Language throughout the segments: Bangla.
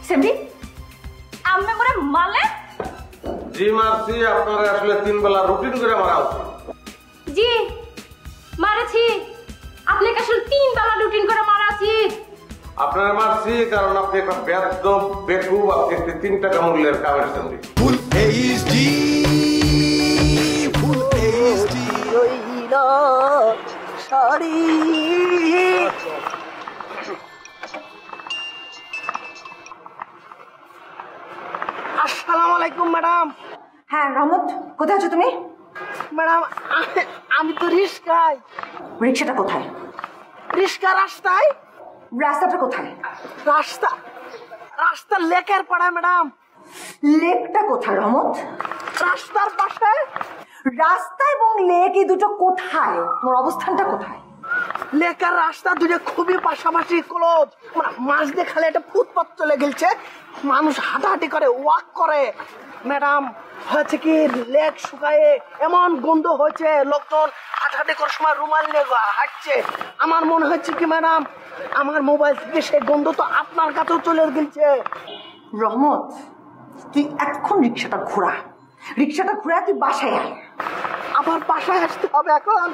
সেমরি আমি মরে মারলে? জি মারছি, আপনারা আসলে 3 বেলা রুটিন করে মারা উচিত। জি মারেছি, আপনাকে আসলে 3 বেলা রুটিন করে মারা উচিত। আপনারা মারছি কারণ আপনি একটা বেয়াদব বেকুব, আপনি একটি 3 টাকা মূল্যের কামের সঙ্গে। ফুল এইচডি ফুল এইচডি রইল সারি। আসসালামু আলাইকুম ম্যাডাম। হ্যাঁ রহমত, কোথায় আছো তুমি? ম্যাডাম আমি তো রিস্কায়। রিক্সাটা কোথায়? রিস্কা রাস্তায়। রাস্তাটা কোথায়? রাস্তা লেকের পাড়ায় ম্যাডাম। লেকটা কোথায় রহমত? রাস্তার পাশে। রাস্তা এবং লেক এই দুটো কোথায়? তোমার অবস্থানটা কোথায়? লেক আর রাস্তা দুটো খুবই পাশাপাশি ক্লোজ। মাঝ দিয়ে খালি একটা ফুটপাথ চলে গেছে, মানুষ হাঁটাহাঁটি করে, ওয়াক করে। ম্যাডাম হয়েছে কি, লেক শুকায়ে এমন গন্ধ হয়েছে, লোকজন হাঁটাহাঁটি করার সময় রুমাল নিয়ে হাঁটছে। আমার মনে হচ্ছে কি ম্যাডাম, আমার মোবাইল থেকে সেই গন্ধ তো আপনার কাছেও চলে গেছে। রহমত, তুই এখন রিক্সাটা ঘোরা, রিক্সাটা ঘোরা তুই বাসায় আয়। আবার বাসায় আসতে হবে এখন?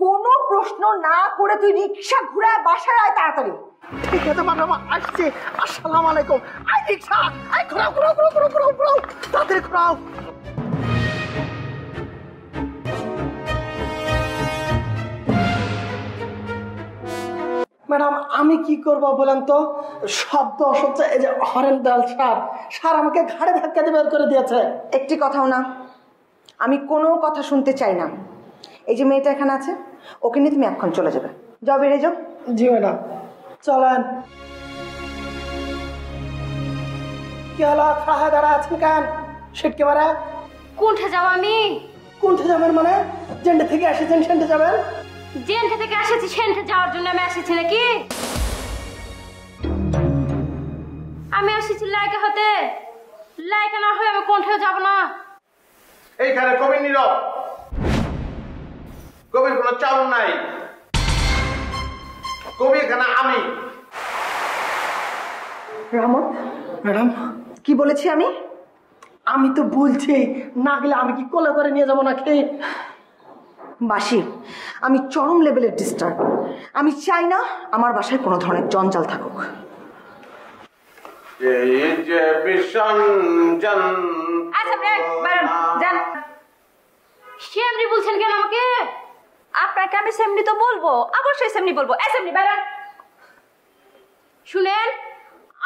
কোনো প্রশ্ন না করে তুই রিক্সা ঘুরে বাসায় আয় তাড়াতাড়ি। ঠিক আছে ম্যাডাম, আসছি। আসসালামু আলাইকুম। আই রিক্সা, আই ঘোরাও ঘোরাও ঘোরাও ঘোরাও ঘোরাও ঘোরাও, তাড়াতাড়ি ঘোরাও। ম্যাডাম আমি কি করব বলেন তো? শব্দ অসহ্য, এই যে হরেন ডাল সার আমাকে ঘাড়ে ধাক্কা দিয়ে বের করে দিয়েছে। একটি কথাও না, আমি কোনো কথা শুনতে চাই না। এই যে মেয়েটা এখানে আছে, ওকে নিয়ে তুমি এখন চলে যাবে। যাও, বেরিয়ে যাও। জি ম্যাডাম চলেন। কি হলো, খাড়া দাঁড়া আছেন কেন? সিটকে মারা। কোনটা যাব আমি? কোনটা যাবেন মানে? জেন্টে থেকে এসেছেন সেন্টে যাবেন? জেন্টে থেকে এসেছি, সেন্টে যাওয়ার জন্য আমি এসেছি নাকি? আমি এসেছি লাইকা হতে, লাইকা না হয়ে আমি কোনটাও যাব না। এইখানে কবির নীরব, কবির কোনো চাল নাই। কবি এখানে আমি। রহমত ম্যাডাম কি বলেছি আমি? আমি তো বলছি না গেলে আমি কি কোলে করে নিয়ে যাবো নাকি? বাসি, আমি চরম লেভেলের ডিস্টার্ব। আমি চাই না আমার বাসায় কোনো ধরনের জঞ্জাল থাকুক। এই যে ভীষণ সেমনি বলছেন কেন আমাকে? আপনাকে আমি সেমনি তো বলবো, অবশ্যই সেমনি বলবো। সেমনি বাইরান শুনেন,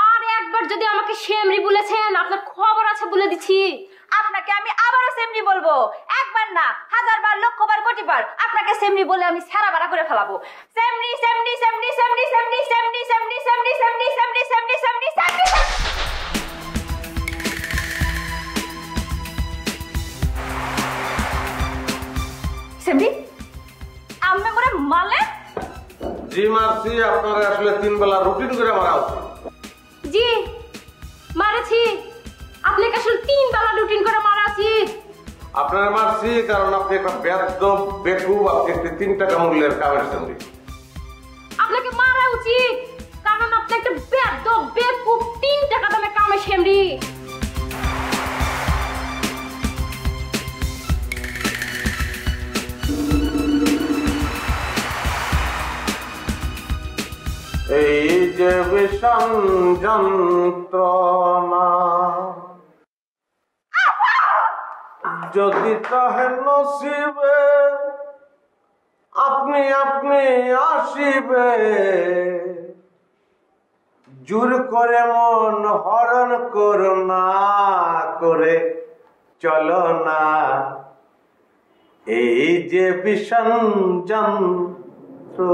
আর একবার যদি আমাকে সেমনি বলেছেন, আপনার খবর আছে বলে দিচ্ছি। আপনাকে আমি আবারও সেমনি বলবো, একবার না 1000 বার, লক্ষবার, কোটিবার আপনাকে সেমনি বলে আমি সারা বাড়া করে ফেলাবো। সেমনি সেমনি সেমনি সেমনি সেমনি সেমনি সেমনি সেমনি সেমনি সেমনি সেমনি সেমনি সেমনি। সেমনি আমি মরে মারলে? জি মারছি, আপনারা আসলে 3 বেলা রুটিন করে মারা উচিত। জি মারেছি, আপনাকে আসলে 3 বেলা রুটিন করে মারা উচিত। আপনারা মারছি কারণ আপনি একটা বেয়াদব বেকুব, আপনি একটি 3 টাকা মূল্যের কামের সঙ্গে। আপনাকে মারা উচিত কারণ আপনি একটা বেয়াদব বেকুব, 3 টাকা দামে কামে সেমরি। এই যে ভীষণ যন্ত্রণা, যদি তাহে নসিবে আপনি আপনি আসিবে, জোর করে মন হরণ করো না করে চলো না। এই যে ভীষণ যন্ত্রণা।